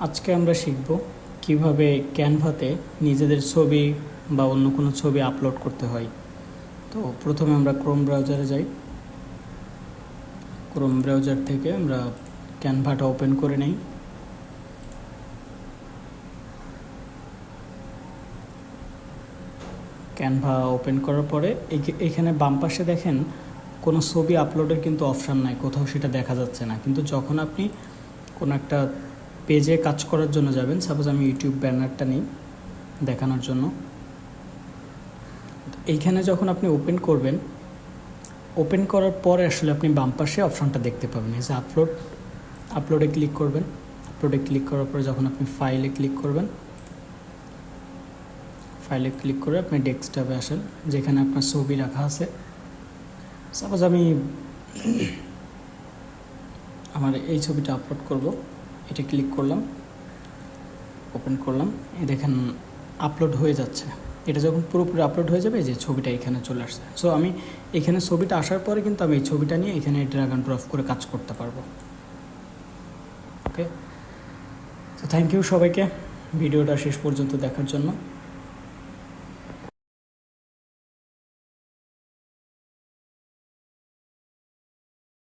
আজকে আমরা শিখব কিভাবে ক্যানভাতে নিজেদের ছবি বা অন্য কোনো ছবি আপলোড করতে হয়। তো প্রথমে আমরা ক্রোম ব্রাউজারে যাই। ক্রোম ব্রাউজার থেকে আমরা ক্যানভাটা ওপেন করে নেই। ক্যানভা ওপেন করার পরে এখানে বাম পাশে দেখেন কোনো ছবি আপলোডের কিন্তু অপশান নাই, কোথাও সেটা দেখা যাচ্ছে না। কিন্তু যখন আপনি কোনো একটা পেজে কাজ করার জন্য যাবেন, সাপোজ আমি ইউটিউব ব্যানারটা নিই দেখানোর জন্য, এইখানে যখন আপনি ওপেন করবেন, ওপেন করার পরে আসলে আপনি বাম পাশে অপশানটা দেখতে পাবেন, এই যে আপলোডে ক্লিক করবেন। আপলোডে ক্লিক করার পরে যখন আপনি ফাইলে ক্লিক করবেন, ফাইলে ক্লিক করে আপনি ডেস্কটপে আসেন, যেখানে আপনার ছবি রাখা আছে। সাপোজ আমি আমার এই ছবিটা আপলোড করব, এটা ক্লিক করলাম, ওপেন করলাম, এই দেখেন আপলোড হয়ে যাচ্ছে। এটা যখন পুরোপুরি আপলোড হয়ে যাবে, যে ছবিটা এখানে চলে আসছে। সো আমি এখানে ছবিটা আসার পরে কিন্তু আমি এই ছবিটা নিয়ে এখানে ড্র্যাগ অ্যান্ড ড্রপ করে কাজ করতে পারবো। ওকে, তো থ্যাংক ইউ সবাইকে ভিডিওটা শেষ পর্যন্ত দেখার জন্য।